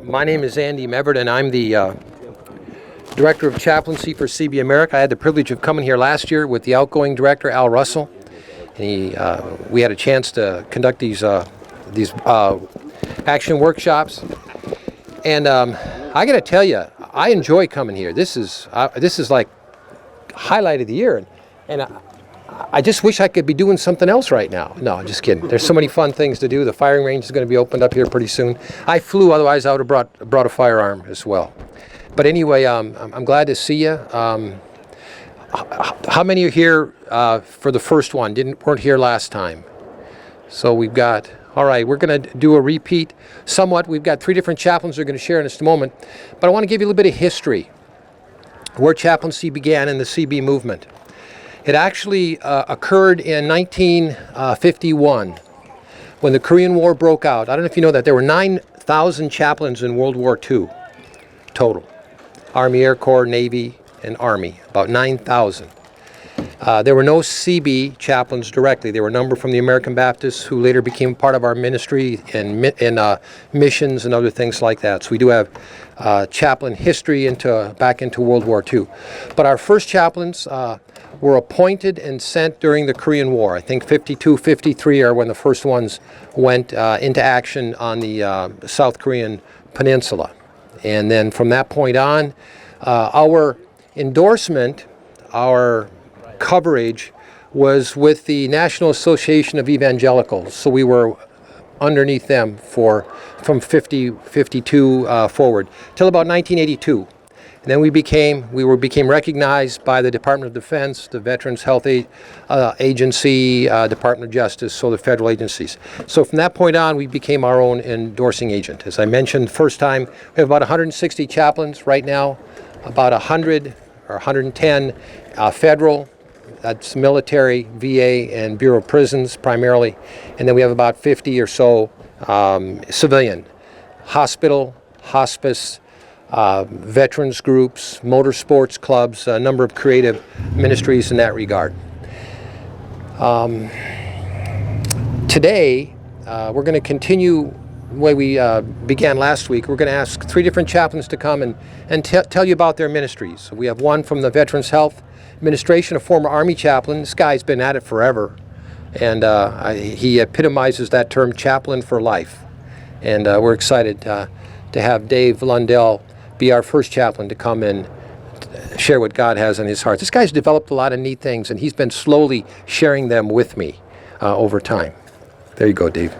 My name is Andy Meverden. I'm the Director of Chaplaincy for CBAmerica. I had the privilege of coming here last year with the outgoing director, Al Russell. And we had a chance to conduct these action workshops. And I got to tell you, I enjoy coming here. This is like highlight of the year. And I just wish I could be doing something else right now. No, I'm just kidding. There's so many fun things to do. The firing range is going to be opened up here pretty soon. I flew, otherwise I would have brought a firearm as well. But anyway, I'm glad to see you. How many are here for the first one? Weren't here last time? So we've got, all right, we're going to do a repeat somewhat. We've got 3 different chaplains who are going to share in just a moment. But I want to give you a little bit of history, where chaplaincy began in the CB movement. It actually occurred in 1951 when the Korean War broke out. I don't know if you know that. There were 9,000 chaplains in World War II total. Army, Air Corps, Navy, and Army, about 9,000. There were no CB chaplains directly. They were numbered from the American Baptists, who later became part of our ministry and missions and other things like that. So we do have chaplain history back into World War II. But our first chaplains were appointed and sent during the Korean War. I think 52, 53 are when the first ones went into action on the South Korean peninsula. And then from that point on, our endorsement, our coverage was with the National Association of Evangelicals. So we were underneath them from 52 forward till about 1982. And then we became recognized by the Department of Defense, the Veterans Health Agency, Department of Justice, so the federal agencies. So from that point on, we became our own endorsing agent. As I mentioned, first time, we have about 160 chaplains right now, about 100 or 110 federal, that's military, VA, and Bureau of Prisons primarily. And then we have about 50 or so civilian, hospital, hospice, veterans groups, motorsports clubs, a number of creative ministries in that regard. Today, we're going to continue the way we began last week. We're going to ask 3 different chaplains to come and tell you about their ministries. We have one from the Veterans Health Administration, a former Army chaplain. This guy's been at it forever, and he epitomizes that term, chaplain for life. And we're excited to have Dave Lundell be our first chaplain to come and share what God has in his heart. This guy's developed a lot of neat things, and he's been slowly sharing them with me over time. There you go, Dave.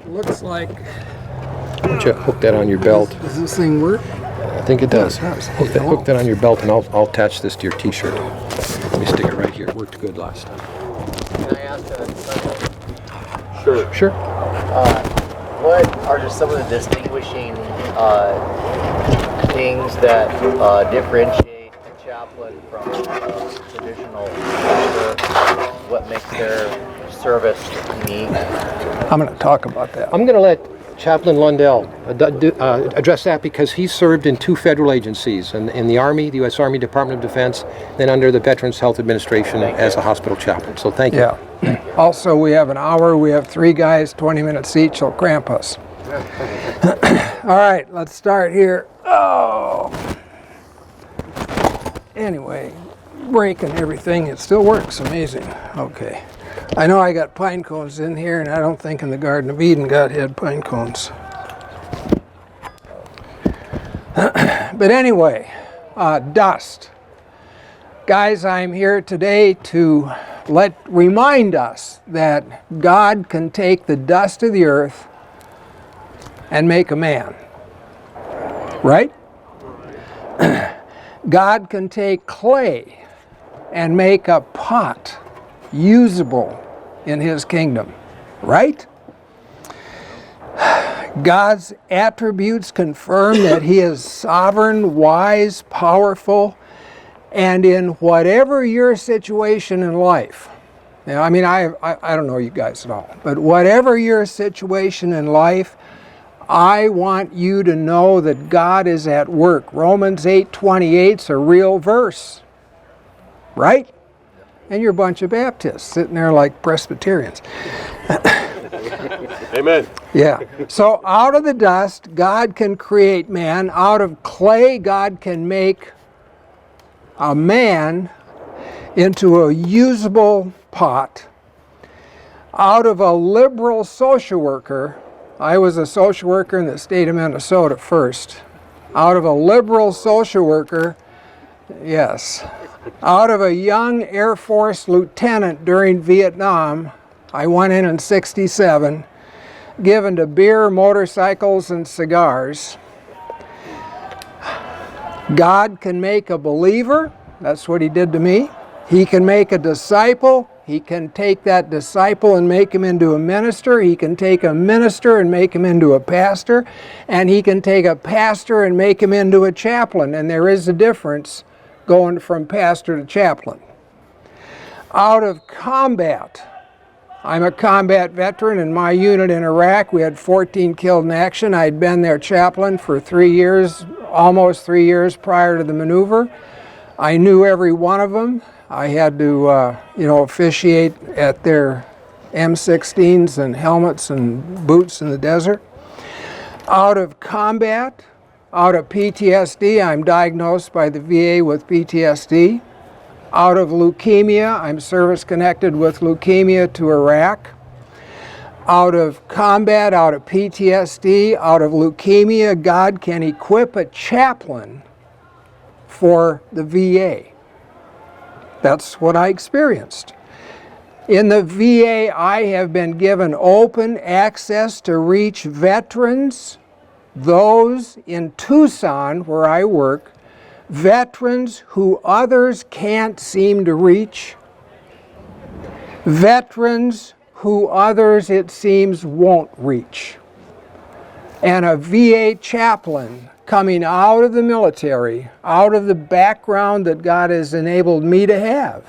Looks like... Why don't you hook that on your belt? Does this thing work? I think it does. Hook that on your belt, and I'll attach this to your T-shirt. Let me stick it right here. It worked good last time. Can I ask a Sure. Sure. What are just some of the distinguishing things that differentiate a chaplain from a traditional pastor? What makes their service unique? I'm going to talk about that. I'm going to let Chaplain Lundell address that, because he served in 2 federal agencies, in the Army, the U.S. Army Department of Defense, then under the Veterans Health Administration as a hospital chaplain. So thank you. Yeah. Also, we have an hour. We have 3 guys, 20 minutes each. Will cramp us. All right, let's start here. Oh. Anyway, breaking everything. It still works. Amazing. Okay. I know I got pine cones in here, and I don't think in the Garden of Eden God had pine cones. But anyway, dust. Guys, I'm here today to remind us that God can take the dust of the earth and make a man. Right? God can take clay and make a pot usable in his kingdom. Right? God's attributes confirm that he is sovereign, wise, powerful, and in whatever your situation in life, now, I mean, I don't know you guys at all, but whatever your situation in life, I want you to know that God is at work. Romans 8:28 is a real verse, right? And you're a bunch of Baptists sitting there like Presbyterians. Amen. Yeah. So out of the dust, God can create man. Out of clay, God can make a man into a usable pot. Out of a liberal social worker, I was a social worker in the state of Minnesota first. Out of a liberal social worker, yes. Out of a young Air Force lieutenant during Vietnam, I went in 67, given to beer, motorcycles, and cigars. God can make a believer. That's what he did to me. He can make a disciple. He can take that disciple and make him into a minister. He can take a minister and make him into a pastor. And he can take a pastor and make him into a chaplain. And there is a difference going from pastor to chaplain. Out of combat, I'm a combat veteran. In my unit in Iraq, we had 14 killed in action. I'd been their chaplain for 3 years, almost 3 years prior to the maneuver. I knew every one of them. I had to, officiate at their M16s and helmets and boots in the desert. Out of combat, out of PTSD, I'm diagnosed by the VA with PTSD. Out of leukemia, I'm service-connected with leukemia to Iraq. Out of combat, out of PTSD, out of leukemia, God can equip a chaplain for the VA. That's what I experienced. In the VA, I have been given open access to reach veterans, those in Tucson, where I work, veterans who others can't seem to reach, veterans who others, it seems, won't reach. And a VA chaplain coming out of the military, out of the background that God has enabled me to have.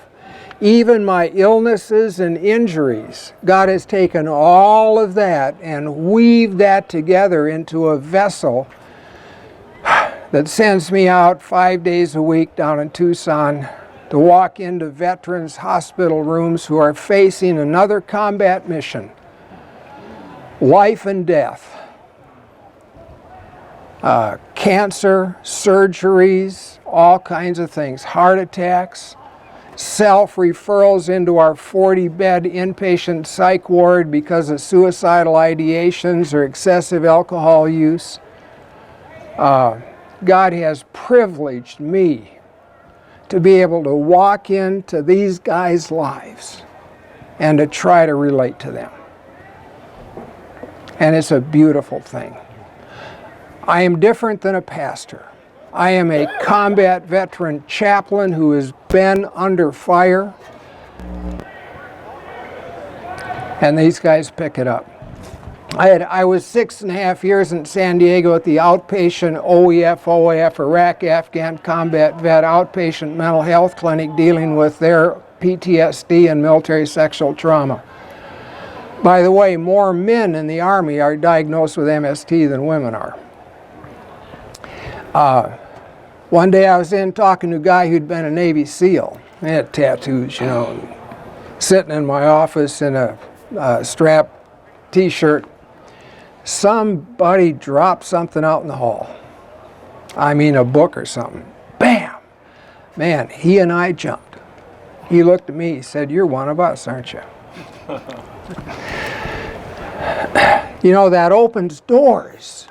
Even my illnesses and injuries, God has taken all of that and weaved that together into a vessel that sends me out 5 days a week down in Tucson to walk into veterans' hospital rooms who are facing another combat mission, life and death. Cancer, surgeries, all kinds of things, heart attacks, self-referrals into our 40-bed inpatient psych ward because of suicidal ideations or excessive alcohol use. God has privileged me to be able to walk into these guys' lives and to try to relate to them. And it's a beautiful thing. I am different than a pastor. I am a combat veteran chaplain who has been under fire. And these guys pick it up. I was 6.5 years in San Diego at the outpatient OEF Iraq Afghan combat vet outpatient mental health clinic dealing with their PTSD and military sexual trauma. By the way, more men in the Army are diagnosed with MST than women are. One day I was talking to a guy who'd been a Navy SEAL. He had tattoos, sitting in my office in a strap t-shirt. Somebody dropped something out in the hall. I mean, a book or something. Bam! Man, he and I jumped. He looked at me, he said, "You're one of us, aren't you?" That opens doors.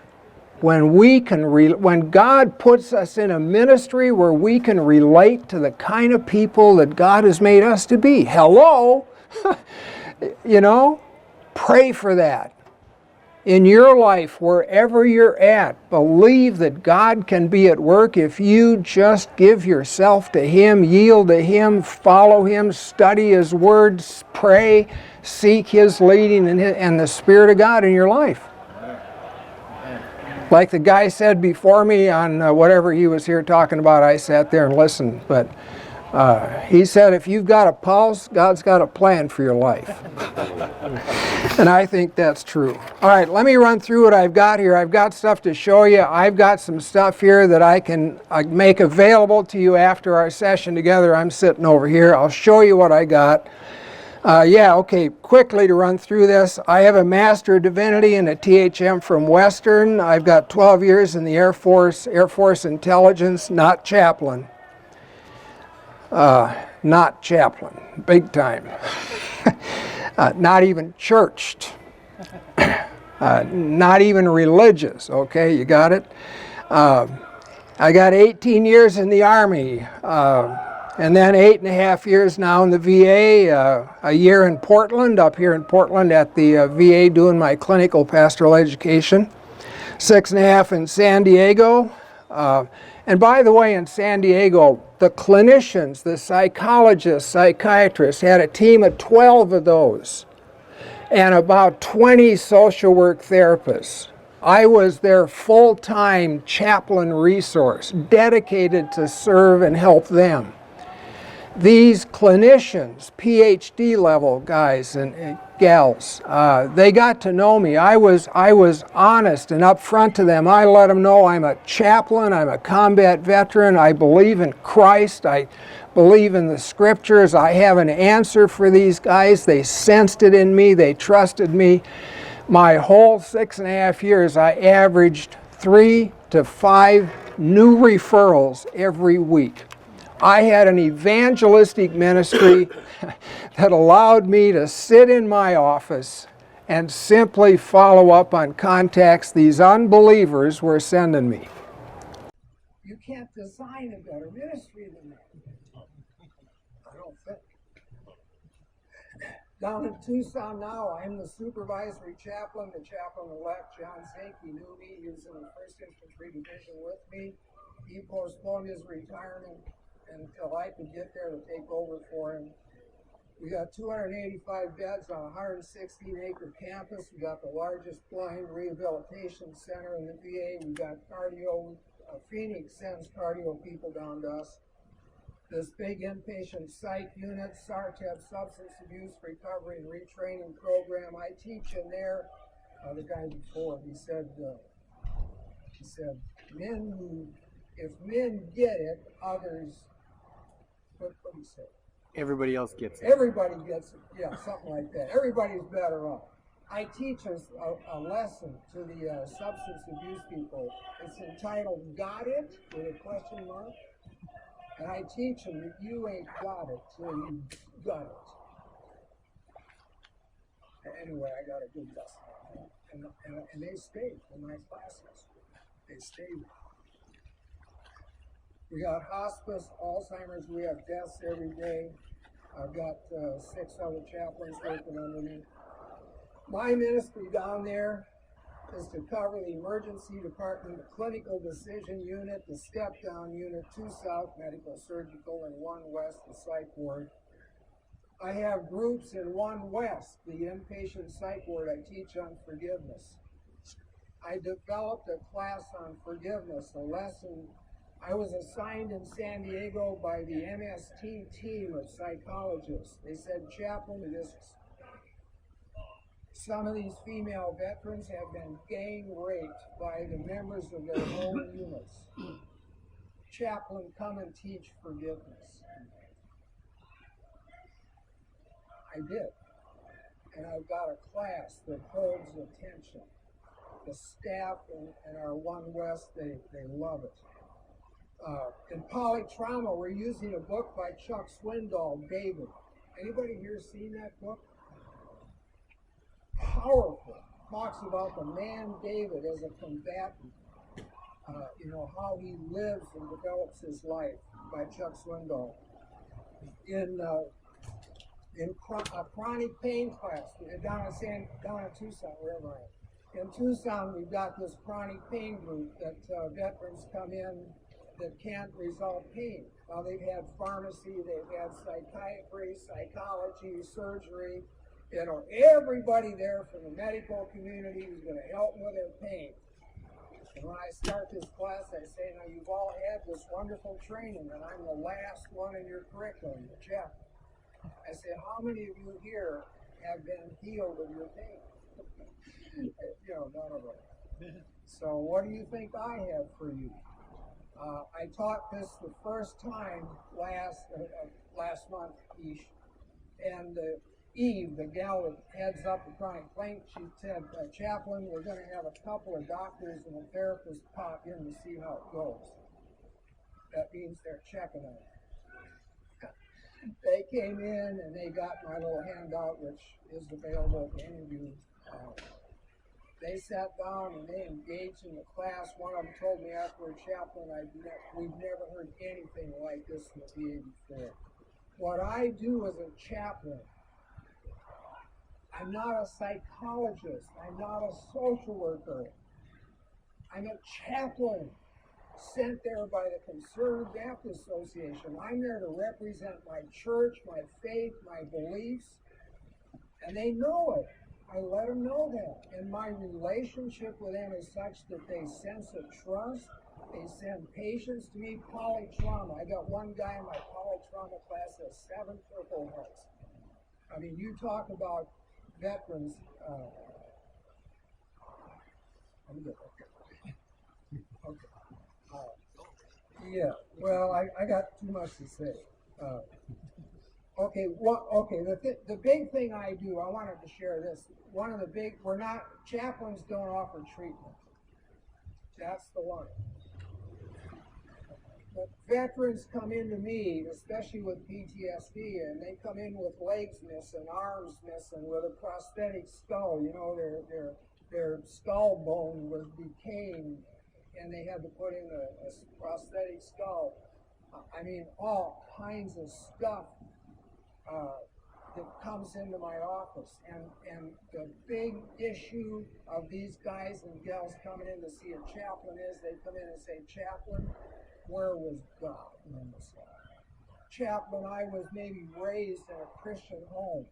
When God puts us in a ministry where we can relate to the kind of people that God has made us to be. Hello? Pray for that. In your life, wherever you're at, believe that God can be at work if you just give yourself to Him, yield to Him, follow Him, study His words, pray, seek His leading and the Spirit of God in your life. Like the guy said before me on whatever he was here talking about, I sat there and listened. But he said, if you've got a pulse, God's got a plan for your life. And I think that's true. All right, let me run through what I've got here. I've got stuff to show you. I've got some stuff here that I can make available to you after our session together. I'm sitting over here. I'll show you what I got. Yeah, okay, quickly to run through this. I have a Master of Divinity and a THM from Western. I've got 12 years in the Air Force Intelligence, not chaplain. Not chaplain, big time. Not even churched. Not even religious, okay, you got it? I got 18 years in the Army, and then 8.5 years now in the VA, a year in Portland, up here in Portland at the VA doing my clinical pastoral education, 6.5 in San Diego. And by the way, in San Diego, the clinicians, the psychologists, psychiatrists, had a team of 12 of those and about 20 social work therapists. I was their full-time chaplain resource, dedicated to serve and help them. These clinicians, PhD level guys and gals, they got to know me. I was honest and upfront to them. I let them know I'm a chaplain, I'm a combat veteran, I believe in Christ, I believe in the scriptures, I have an answer for these guys. They sensed it in me, they trusted me. My whole 6.5 years, I averaged 3 to 5 new referrals every week. I had an evangelistic ministry that allowed me to sit in my office and simply follow up on contacts these unbelievers were sending me. You can't design a better ministry than that. I don't think. Down in Tucson now, I'm the supervisory chaplain. The chaplain-elect, John Sankey, knew me. He was in the 1st Infantry Division with me. He postponed his retirement until I could get there to take over for him. We got 285 beds on a 116-acre campus. We got the largest blind rehabilitation center in the VA. We got cardio. Phoenix sends cardio people down to us. This big inpatient psych unit, SARTEP, Substance Abuse Recovery and Retraining Program. I teach in there. The guy before, he said, if men get it, others, what do you say? Everybody else gets it. Everybody gets it, yeah, something like that. Everybody's better off. I teach us a lesson to the substance abuse people. It's entitled, Got It? With a question mark. And I teach them that you ain't got it till you got it. Anyway, I got a good lesson. And they stayed in my classes. They stayed. We got hospice, Alzheimer's, we have deaths every day. I've got 6 other chaplains working under me. My ministry down there is to cover the emergency department, the clinical decision unit, the step-down unit, 2 South medical surgical, and 1 West, the psych ward. I have groups in 1 West, the inpatient psych ward. I teach on forgiveness. I developed a class on forgiveness, a lesson. I was assigned in San Diego by the MST team of psychologists. They said, Chaplain, some of these female veterans have been gang raped by the members of their own units. Chaplain, come and teach forgiveness. I did. And I've got a class that holds attention. The staff in our 1 West, they love it. In polytrauma, we're using a book by Chuck Swindoll, David. Anybody here seen that book? Powerful. Talks about the man David as a combatant. How he lives and develops his life by Chuck Swindoll. In chronic pain class, down in Tucson, wherever I am. In Tucson, we've got this chronic pain group that veterans come in that can't resolve pain. Now they've had pharmacy, they've had psychiatry, psychology, surgery, everybody there from the medical community who's going to help them with their pain. And when I start this class, I say, now you've all had this wonderful training, and I'm the last one in your curriculum, the chaplain. I say, how many of you here have been healed of your pain? None of them. So what do you think I have for you? I taught this the first time last month-ish, and Eve, the gal that heads up the chronic complaint, she said, Chaplain, we're going to have a couple of doctors and a therapist pop in to see how it goes. That means they're checking on it. They came in and they got my little handout, which is available to any of you. They sat down and they engaged in the class. One of them told me afterward, Chaplain, we've never heard anything like this in the VA before. What I do as a chaplain, I'm not a psychologist. I'm not a social worker. I'm a chaplain sent there by the Conservative Baptist Association. I'm there to represent my church, my faith, my beliefs, and they know it. I let them know that. And my relationship with them is such that they sense a trust. They send patients to me. Polytrauma. I got one guy in my polytrauma class that has 7 Purple Hearts. I mean, you talk about veterans. Let me get that. Okay. Yeah. Well, I got too much to say. Okay. The big thing I do, I wanted to share this. One of the big, chaplains don't offer treatment. That's the one. But veterans come into me, especially with PTSD, and they come in with legs missing, arms missing, with a prosthetic skull. You know, their skull bone was decaying, and they had to put in a prosthetic skull. I mean, all kinds of stuff that comes into my office. And the big issue of these guys and gals coming in to see a chaplain is they come in and say, Chaplain, where was God in this life? Chaplain, I was maybe raised in a Christian home,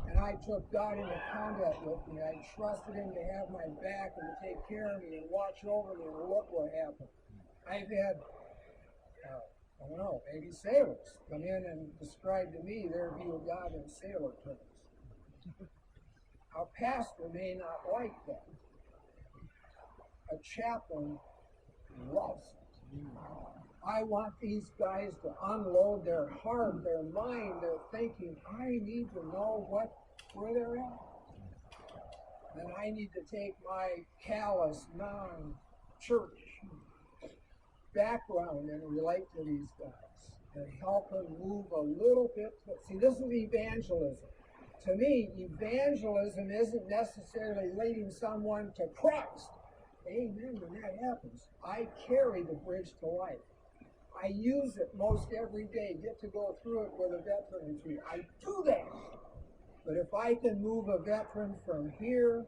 and I took God into combat with me. I trusted Him to have my back and to take care of me and watch over me, and look what happened. I've had, I don't know, maybe sailors come in and describe to me their view of God in sailor terms. A pastor may not like that. A chaplain loves it. I want these guys to unload their heart, their mind, their thinking. I need to know where they're at. And I need to take my callous, non-church background and relate to these guys and help them move a little bit. See, this is evangelism. To me, evangelism isn't necessarily leading someone to Christ. Amen. When that happens, I carry the bridge to life. I use it most every day. Get to go through it with a veteran or two. I do that. But if I can move a veteran from here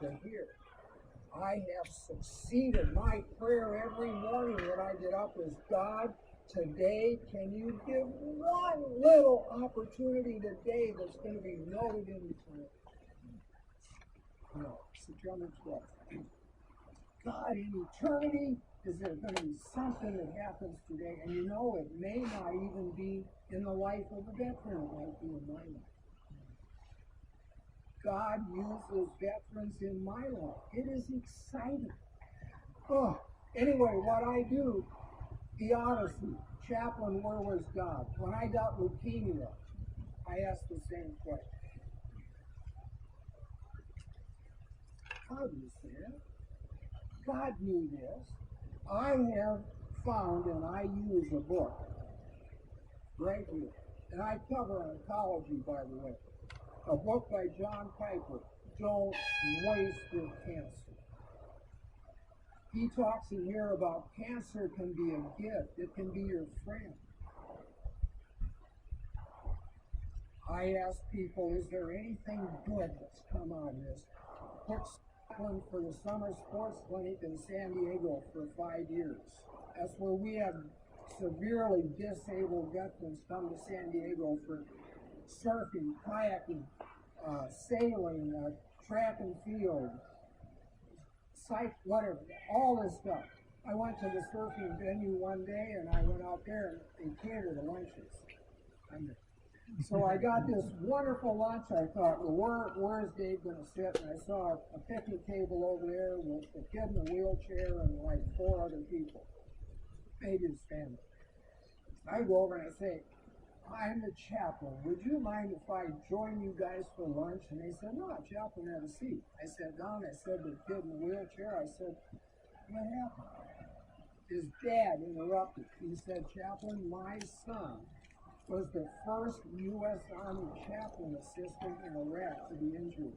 to here, I have succeeded. My prayer every morning when I get up is, God, today, can you give one little opportunity today that's going to be noted in eternity? No, it's the German 12. God, in eternity, is there going to be something that happens today? And you know, it may not even be in the life of a veteran. It might be in my life. God uses veterans in my life. It is exciting. Anyway, what I do, the Odyssey, Chaplain, where was God? When I got leukemia, I asked the same question. God was there. God knew this. I have found, and I use a book right here, and I cover oncology, by the way, a book by John Piper, Don't Waste Your Cancer. He talks in here about cancer can be a gift. It can be your friend. I ask people, is there anything good that's come out of this? Put Chaplain for the summer sports clinic in San Diego for 5 years. That's where we have severely disabled veterans come to San Diego for surfing, kayaking, sailing, track and field, whatever, all this stuff. I went to the surfing venue one day and I went out there and they catered the lunches. So I got this wonderful lunch. I thought, well, where's Dave going to sit? And I saw a picnic table over there with a kid in a wheelchair and like 4 other people, maybe his family. I go over and I say, I'm the chaplain. Would you mind if I join you guys for lunch? And they said, no, chaplain, have a seat. I sat down. I said to the kid in the wheelchair, I said, what happened? His dad interrupted. He said, Chaplain, my son was the first U.S. Army chaplain assistant in Iraq to be injured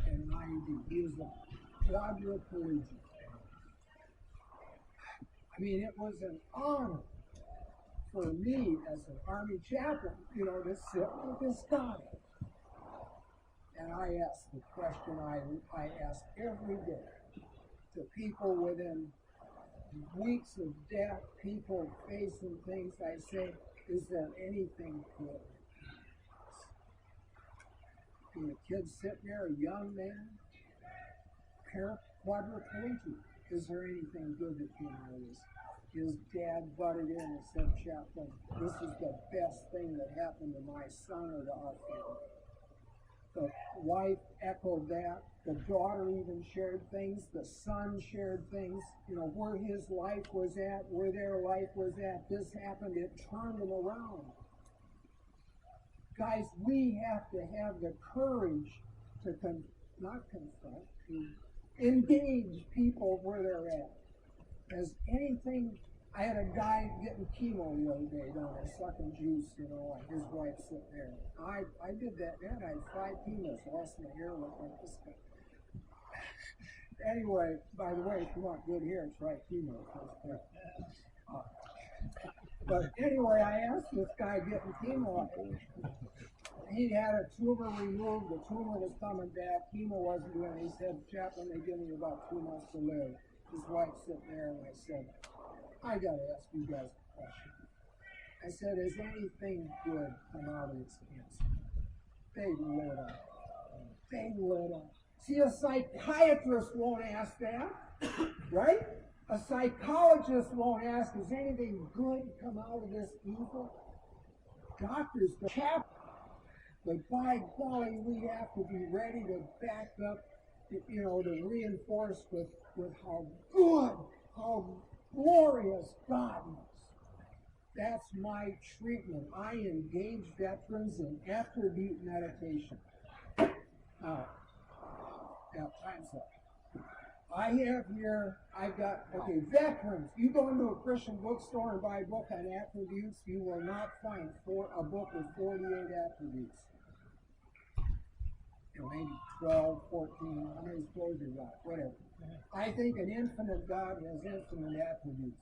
in an IED. He was a quadriplegic. I mean, it was an honor for me as an Army chaplain, to sit with this guy. And I asked the question I ask every day to people within weeks of death, people facing things. I say, is there anything good? And the kid sitting there, a young man, quadriplegic. Is there anything good that came out of this? His dad butted in and said, Chaplain, this is the best thing that happened to my son or to our family. The wife echoed that. The daughter even shared things. The son shared things. Where his life was at, where their life was at. This happened. It turned them around. Guys, we have to have the courage to engage people where they're at. As anything, I had a guy getting chemo the other day down there, sucking juice, and his wife sitting there. I did that, man. I had 5 chemos, lost my hair, looked like this guy. Anyway, by the way, if you want good hair, try chemo. But anyway, I asked this guy getting chemo. He had a tumor removed. The tumor was coming back. Chemo wasn't doing it. He said, Chaplain, they give me about 2 months to live. His wife sitting there, and I said, I got to ask you guys a question. I said, has anything good come out of this cancer? They lit up. They lit up. See, a psychiatrist won't ask that, right? A psychologist won't ask, has anything good come out of this evil? Doctors, the chaplain. But by golly, we have to be ready to back up, to reinforce with how good, how glorious God is. That's my treatment. I engage veterans in attribute meditation. Now, time's up. Veterans. You go into a Christian bookstore and buy a book on attributes, you will not find a book with 48 attributes. Maybe 12, 14, how many scrolls you got, whatever. I think an infinite God has infinite attributes.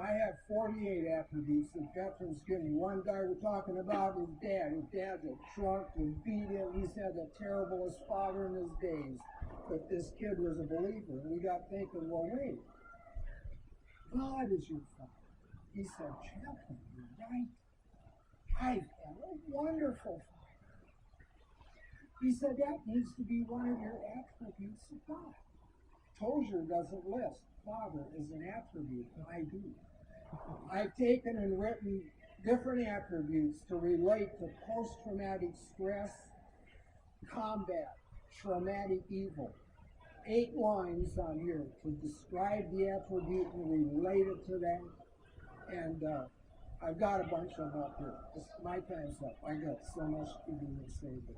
I have 48 attributes that veterans give me. One guy we're talking about, his dad. His dad's a drunk, was beat him. He's had the terriblest father in his days. But this kid was a believer. And we got thinking, well, wait, God is your father. He said, Chaplain, you're right. I've had a wonderful father. He said that needs to be one of your attributes of God. Tozier doesn't list Father as an attribute, and I do. I've taken and written different attributes to relate to post-traumatic stress, combat, traumatic evil. 8 lines on here to describe the attribute and relate it to that. And I've got a bunch of them up here. My time's up. I got so much to do and say, but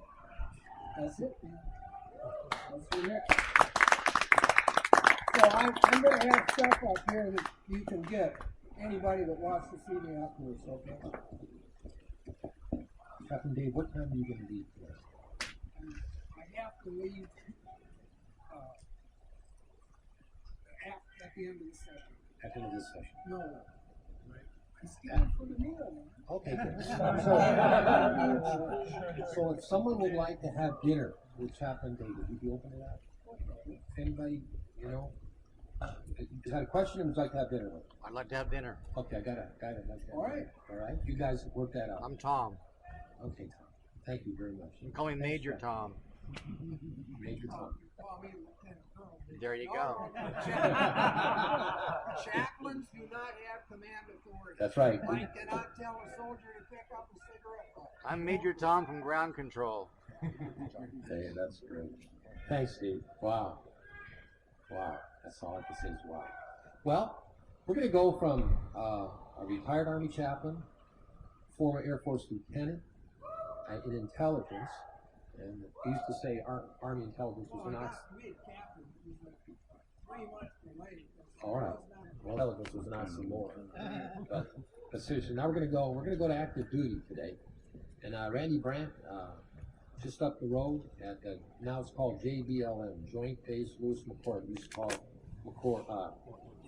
that's it, man. That's your next. So I'm going to have stuff up here that you can get. Anybody that wants to see me afterwards, okay? Chaplain Dave, what time are you going to leave today? I have to leave at the end of the session. At the end of this session? No. I'm scared for the meal, man. Okay, good. So if someone would like to have dinner with Chaplain Dave, would you be open to that? If anybody, has got a question and would like to have dinner with him? I'd like to have dinner. Okay, I got it. Like that. All right. All right. You guys work that out. I'm Tom. Okay, Tom. Thank you very much. You can call me Major Tom. Major Tom. Call me Lieutenant Colonel. There you go. Chaplains do not have command authority. That's right. I cannot tell a soldier to pick up a cigarette butt. I'm Major Tom from Ground Control. Hey, that's great. Thanks, Steve. Wow. That's all I can say is wow. Well, we're going to go from a retired Army chaplain, former Air Force lieutenant in intelligence, and he used to say Army intelligence was an all right. Well, intelligence was an oxymoron. But seriously, now we're gonna go to active duty today, and Randy Brandt, just up the road at now it's called JBLM, Joint Base Lewis McChord. We used to call it McChord,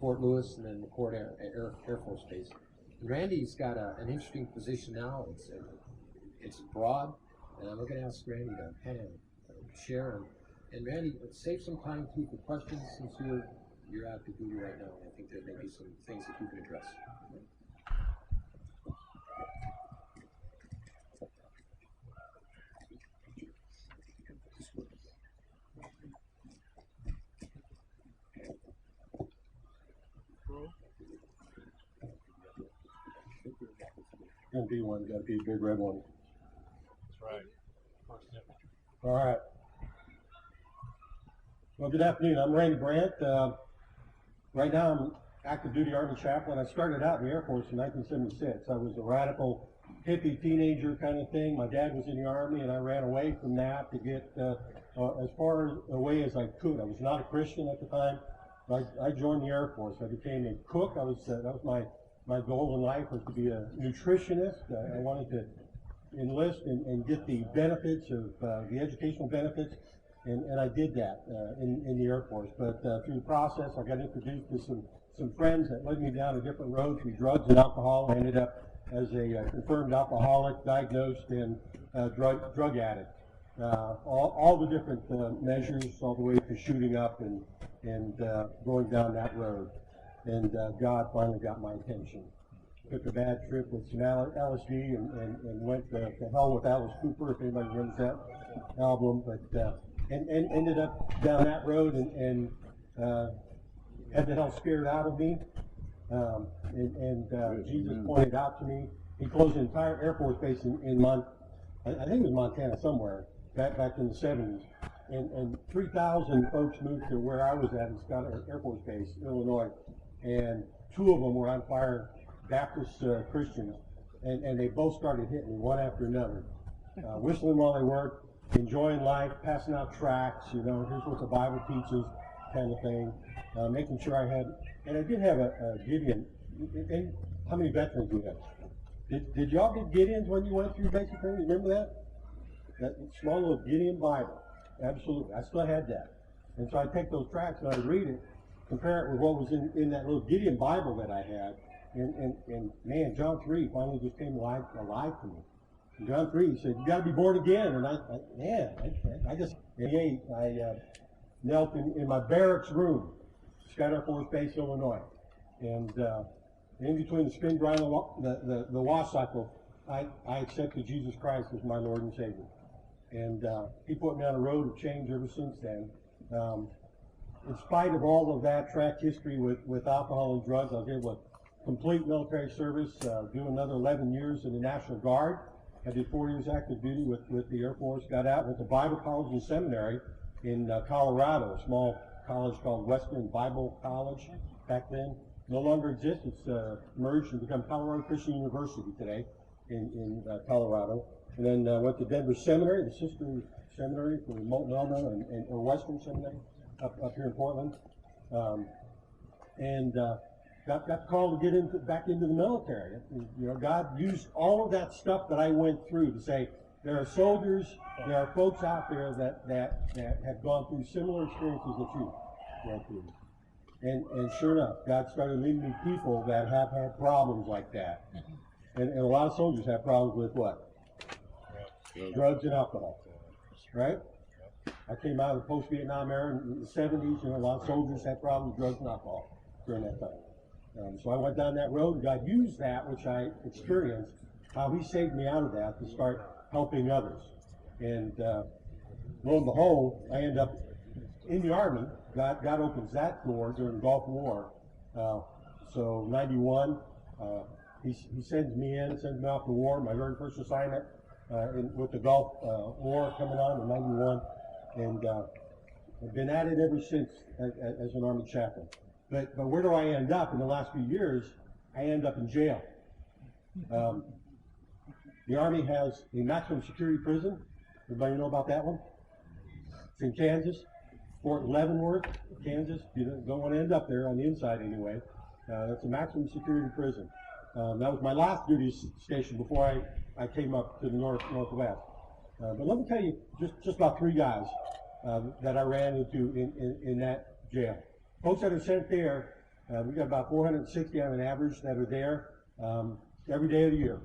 Fort Lewis, and then McChord Air Force Base. And Randy's got an interesting position now. It's broad, and we're going to ask Randy to kind of share. And Randy, save some time too for questions since you're active duty right now. I think there may be some things that you can address. Gonna be one, gotta be a big red one. That's right. All right. Well, good afternoon. I'm Randy Brandt. Right now I'm active duty Army chaplain. I started out in the Air Force in 1976. I was a radical hippie teenager kind of thing. My dad was in the Army and I ran away from that to get as far away as I could. I was not a Christian at the time. I joined the Air Force. I became a cook. That was my goal in life, was to be a nutritionist. I wanted to enlist and get the benefits of the educational benefits, and I did that in the Air Force. But through the process, I got introduced to some friends that led me down a different road through drugs and alcohol. I ended up as a confirmed alcoholic, diagnosed, and drug addict. All the different measures, all the way to shooting up and going down that road. And God finally got my attention. Took a bad trip with some LSD and went to hell with Alice Cooper, if anybody remembers that album. But and ended up down that road and had the hell scared out of me. Jesus pointed out to me. He closed an entire Air Force base in I think it was Montana somewhere back in the 70s. And 3,000 folks moved to where I was at in Scott Air Force Base, Illinois. And 2 of them were on fire, Baptist Christians, and they both started hitting me one after another, whistling while they worked, enjoying life, passing out tracts, here's what the Bible teaches, kind of thing, making sure I had, and I did have a Gideon. How many veterans do you have? Did y'all get Gideons when you went through basic training? Remember that? That small little Gideon Bible. Absolutely. I still had that. And so I'd take those tracts and I'd read it, compare it with what was in that little Gideon Bible that I had, and man, John 3 finally just came alive to me. In John 3, he said, "You got to be born again." And I just, I knelt in my barracks room, Scott Air Force Base, Illinois, and in between the spin grind and the wash cycle, I accepted Jesus Christ as my Lord and Savior, and He put me on a road of change ever since then. In spite of all of that track history with alcohol and drugs, I was able to complete military service, do another 11 years in the National Guard. I did 4 years active duty with the Air Force, got out, went to Bible College and Seminary in Colorado, a small college called Western Bible College back then. No longer exists. It's merged and become Colorado Christian University today in Colorado. And then went to Denver Seminary, the sister seminary for Molten Elmo or Western Seminary up here in Portland. Got called to get back into the military. God used all of that stuff that I went through to say, there are soldiers, there are folks out there that have gone through similar experiences that you went through. And sure enough, God started leading me people that have had problems like that. And a lot of soldiers have problems with what? Drugs and alcohol, right? I came out of the post-Vietnam era in the 70s, a lot of soldiers had problems with drugs and alcohol during that time. So I went down that road, and God used that, which I experienced, how He saved me out of that to start helping others. And lo and behold, I end up in the Army. God opens that door during the Gulf War. So 91, he sends me off to war, my very first assignment with the Gulf War coming on in 91. And I've been at it ever since as an Army chaplain. But where do I end up? In the last few years, I end up in jail. The Army has a maximum security prison. Everybody know about that one? It's in Kansas, Fort Leavenworth, Kansas. You don't want to end up there on the inside anyway. That's a maximum security prison. That was my last duty station before I came up to the northwest. But let me tell you just about 3 guys that I ran into in that jail. Folks that are sent there, we've got about 460 on an average that are there every day of the year.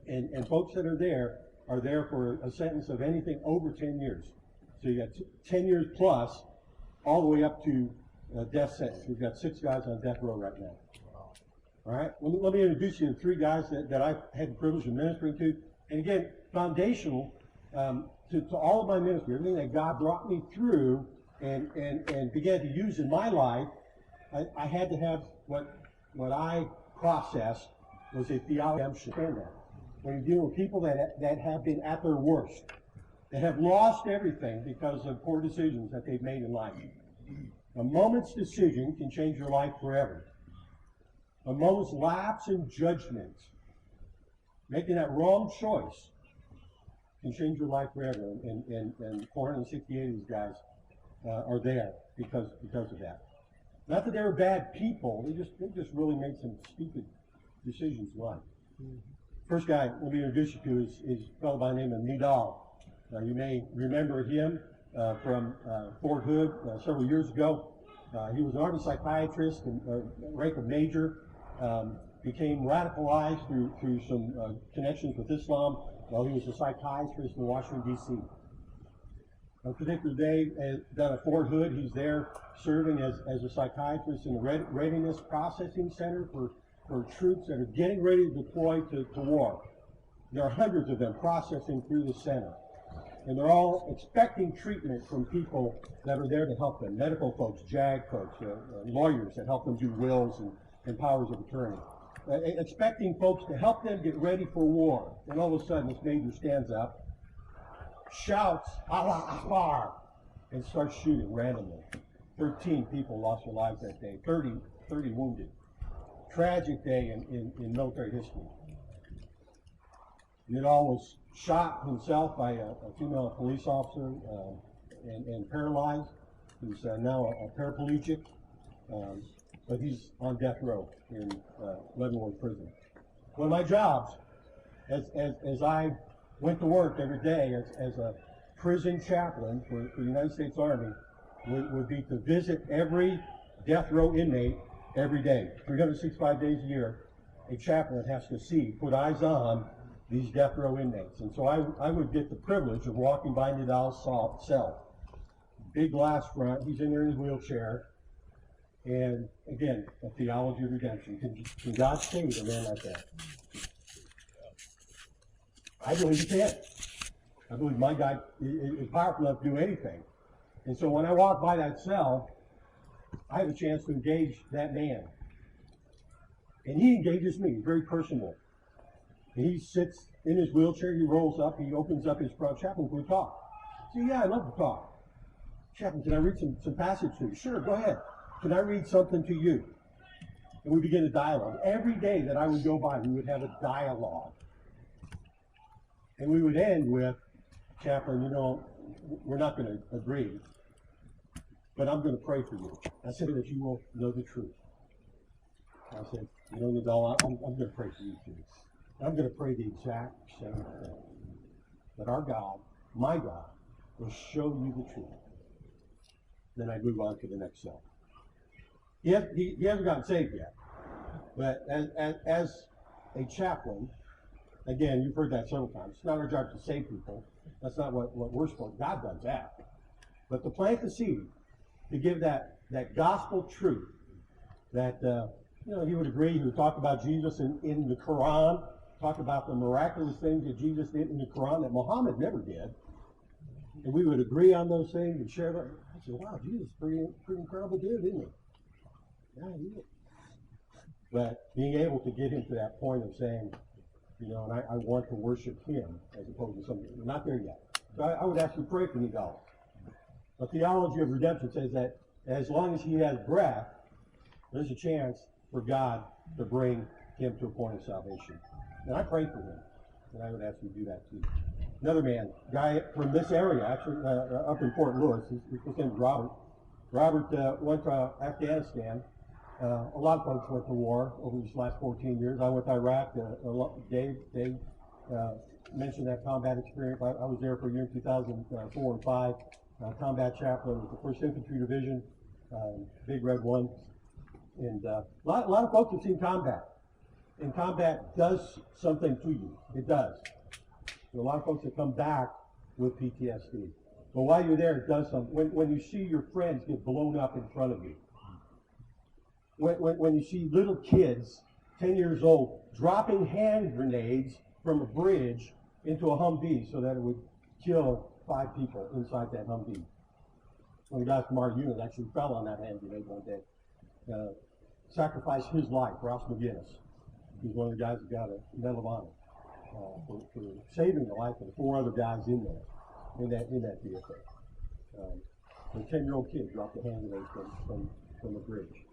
And folks that are there for a sentence of anything over 10 years. So you got 10 years plus, all the way up to death sentence. We've got 6 guys on death row right now. All right, let me introduce you to 3 guys that I've had the privilege of ministering to. And again, foundational to all of my ministry, everything that God brought me through and began to use in my life, I had to have what I processed was a theology. When you deal with people that have been at their worst, that have lost everything because of poor decisions that they've made in life. A moment's decision can change your life forever. A moment's lapse in judgment, making that wrong choice, can change your life forever. And 468 of these guys are there because of that. Not that they were bad people, they just really made some stupid decisions in life. First guy let me introduce you to is a fellow by the name of Nidal. You may remember him from Fort Hood several years ago. He was an Army psychiatrist and rank of major. Became radicalized through some connections with Islam while he was a psychiatrist in Washington, D.C. On a particular day down at Fort Hood, he's there serving as a psychiatrist in the Readiness Processing Center for troops that are getting ready to deploy to war. There are hundreds of them processing through the center. And they're all expecting treatment from people that are there to help them. Medical folks, JAG folks, lawyers that help them do wills and powers of attorney. Expecting folks to help them get ready for war. And all of a sudden, this major stands up, shouts, Allah Akbar, and starts shooting randomly. 13 people lost their lives that day, 30 wounded. Tragic day in military history. Nidal was shot himself by a female police officer and paralyzed. He's now a paraplegic, but he's on death row in Leavenworth prison. One of my jobs, as I went to work every day as a prison chaplain for the United States Army, would be to visit every death row inmate every day, 365 days a year. A chaplain has to put eyes on these death row inmates. And so I would get the privilege of walking by Nidal's cell. Big glass front, he's in there in his wheelchair. And again, a theology of redemption. Can God save a man like that? I believe he can. I believe my God is powerful enough to do anything. And so when I walk by that cell, I have a chance to engage that man. And he engages me, very personal. And he sits in his wheelchair, he rolls up, he opens up his front. Chaplain, can we talk? I say, yeah, I'd love to talk. Chaplain, can I read some passage to you? Sure, go ahead. Can I read something to you? And we begin a dialogue. Every day that I would go by, we would have a dialogue. And we would end with, Chaplain, we're not going to agree, but I'm going to pray for you. I said that you will know the truth. I said, Nidal, I'm going to pray for you too. I'm going to pray the exact same thing. That our God, my God, will show you the truth. Then I move on to the next cell. He hasn't gotten saved yet. But as a chaplain, again, you've heard that several times. It's not our job to save people. That's not what we're supposed to. God does that. But to plant the seed, to give that gospel truth, that he would agree. He would talk about Jesus in the Quran, talk about the miraculous things that Jesus did in the Quran that Muhammad never did. And we would agree on those things and share them. I said, wow, Jesus is pretty incredible dude, isn't he? Yeah, he is. But being able to get him to that point of saying, and I want to worship him as opposed to something. We're not there yet. So I would ask you to pray for Nidal. The theology of redemption says that as long as he has breath, there's a chance for God to bring him to a point of salvation. And I pray for him. And I would ask you to do that too. Another man, guy from this area, actually up in Fort Lewis, his name is Robert. Robert went to Afghanistan. A lot of folks went to war over these last 14 years. I went to Iraq. Dave mentioned that combat experience. I was there for a year in 2004 and 5. Combat chaplain with the 1st Infantry Division, Big Red 1. And a lot of folks have seen combat. And combat does something to you. It does. There are a lot of folks that come back with PTSD. But while you're there, it does something. When you see your friends get blown up in front of you, when you see little kids, 10 years old, dropping hand grenades from a bridge into a Humvee so that it would kill 5 people inside that Humvee. One of the guys from our unit actually fell on that hand grenade one day. Sacrificed his life, Ross McGinnis. He's one of the guys that got a Medal of Honor for saving the life of the 4 other guys in there, in that vehicle. A 10-year-old kid dropped a hand grenade from a bridge.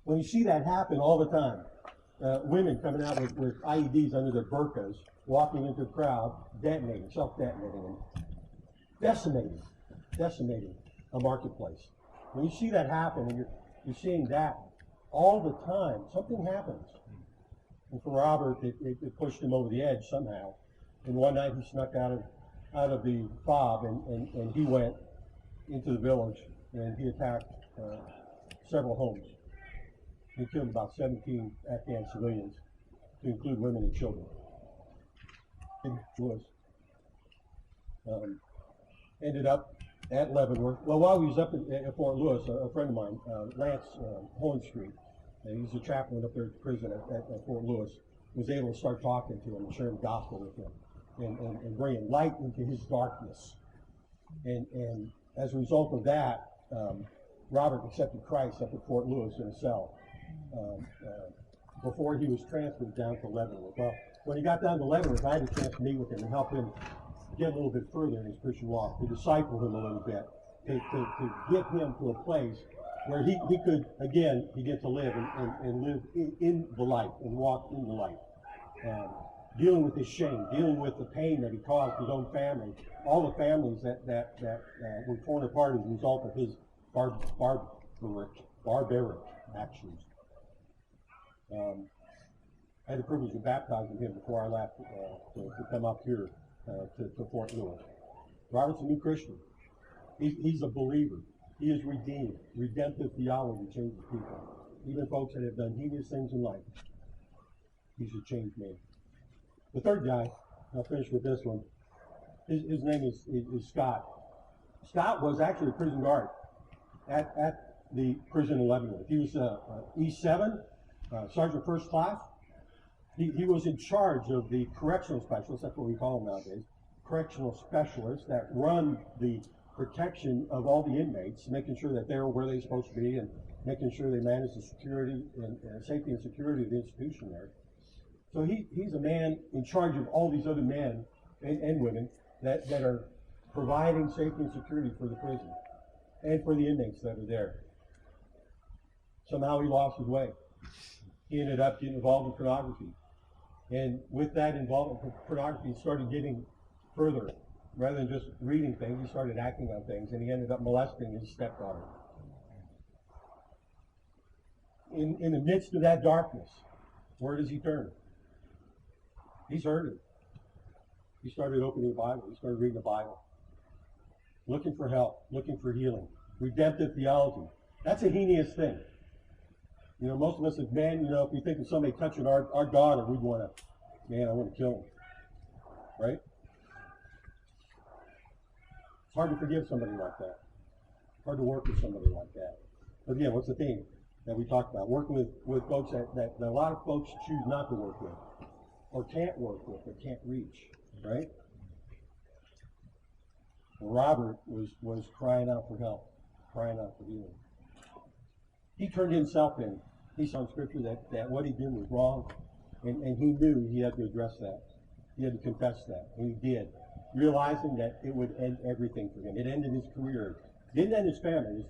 When you see that happen all the time, women coming out with IEDs under their burqas, walking into the crowd, detonating, self-detonating, and decimating a marketplace. When you see that happen, and you're seeing that all the time, something happens. And for Robert, it pushed him over the edge somehow. And one night he snuck out of the fob, and he went into the village, and he attacked several homes. He killed about 17 Afghan civilians, to include women and children. It was. Ended up at Leavenworth. Well, while he was up at Fort Lewis, a friend of mine, Lance Hohenstreet, and he's a chaplain up there at the prison at Fort Lewis, was able to start talking to him and sharing the gospel with him and bringing light into his darkness. And as a result of that, Robert accepted Christ up at Fort Lewis in a cell before he was transferred down to Leavenworth. Well, when he got down to Leavenworth, I had a chance to meet with him and help him get a little bit further in his Christian walk, to disciple him a little bit, to get him to a place where he could, again, begin to live and live in the light and walk in the light. Dealing with his shame, dealing with the pain that he caused his own family, all the families that were torn apart as a result of his barbaric actions. I had the privilege of baptizing him before I left to come up here to Fort Lewis. Robert's a new Christian. He's a believer. He is redeemed. Redemptive theology changes people. Even folks that have done heinous things in life. He's a changed man. The third guy, I'll finish with this one. His name is Scott. Scott was actually a prison guard at the prison in Leavenworth. He was E7, Sergeant First Class. He was in charge of the correctional specialists, that's what we call them nowadays, correctional specialists that run the protection of all the inmates, making sure that they're where they're supposed to be and making sure they manage the security and safety and security of the institution there. So he's a man in charge of all these other men and women that are providing safety and security for the prison and for the inmates that are there. Somehow he lost his way. He ended up getting involved in pornography. And with that involvement in pornography, he started getting further. Rather than just reading things, he started acting on things, and he ended up molesting his stepdaughter. In the midst of that darkness, where does he turn? He's hurting. He started opening the Bible. He started reading the Bible. Looking for help, looking for healing. Redemptive theology. That's a heinous thing. You know, most of us as men, you know, if we think of somebody touching our daughter, we'd want to, man, I want to kill him. Right? It's hard to forgive somebody like that. It's hard to work with somebody like that. But again, what's the theme that we talked about? Working with folks that a lot of folks choose not to work with, or can't work with, or can't reach, right? Robert was crying out for help, crying out for healing. He turned himself in. He saw in Scripture that what he did was wrong, and he knew he had to address that. He had to confess that, and he did, realizing that it would end everything for him. It ended his career. It didn't end his family.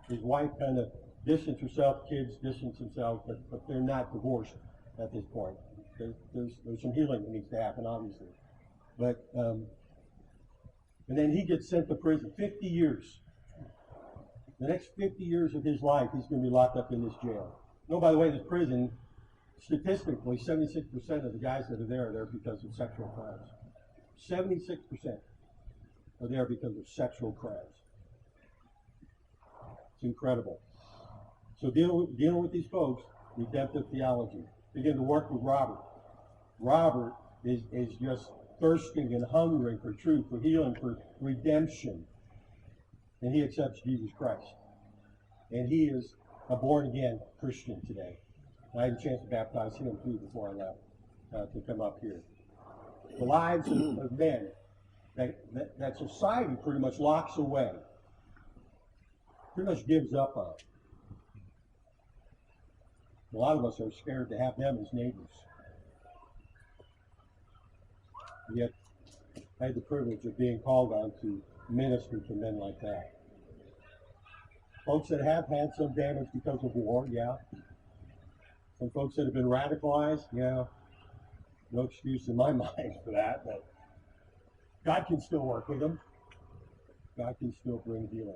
His wife kind of distanced herself, kids distanced themselves, but they're not divorced at this point. there's some healing that needs to happen, obviously. But, and then he gets sent to prison, 50 years. The next 50 years of his life, he's going to be locked up in this jail. No, by the way, this prison, statistically, 76% of the guys that are there because of sexual crimes. 76% are there because of sexual crimes. It's incredible. So dealing with these folks, redemptive theology. Begin to work with Robert. Robert is just thirsting and hungering for truth, for healing, for redemption. And he accepts Jesus Christ. And he is a born-again Christian today. I had a chance to baptize him too before I left to come up here. The lives of men that society pretty much locks away, pretty much gives up on. A lot of us are scared to have them as neighbors. And yet, I had the privilege of being called on to minister to men like that. Folks that have had some damage because of war, yeah. Some folks that have been radicalized, yeah. No excuse in my mind for that, but God can still work with them. God can still bring healing.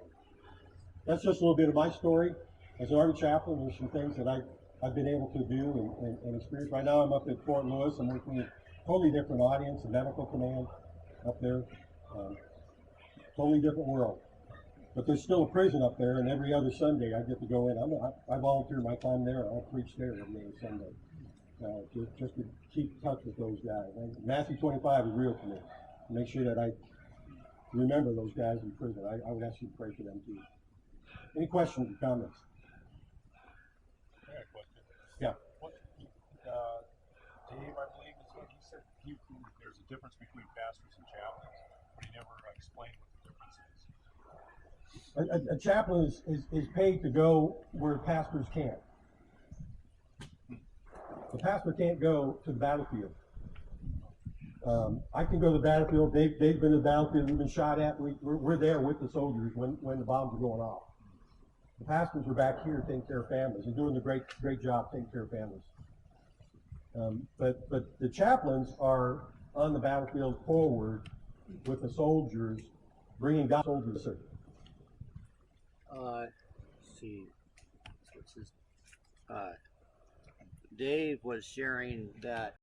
That's just a little bit of my story. As an Army chaplain, there's some things that I've been able to do and experience. Right now I'm up at Fort Lewis. I'm working with a totally different audience, a medical command up there. Totally different world. But there's still a prison up there, and every other Sunday I get to go in. I volunteer my time there. I'll preach there every Sunday. Just to keep in touch with those guys. And Matthew 25 is real to me. Make sure that I remember those guys in prison. I would ask you to pray for them too. Any questions or comments? I got a question. Yeah. What, Dave, I believe, is what he said. There's a difference between pastors and chaplains, but he never explained what the difference is. A chaplain is paid to go where pastors can't. The pastor can't go to the battlefield. I can go to the battlefield. They've been to the battlefield. We've been shot at. We're there with the soldiers when the bombs are going off. The pastors are back here taking care of families and doing a great job taking care of families. But the chaplains are on the battlefield forward with the soldiers, bringing God's soldiers. Let's see. What's his? Dave was sharing that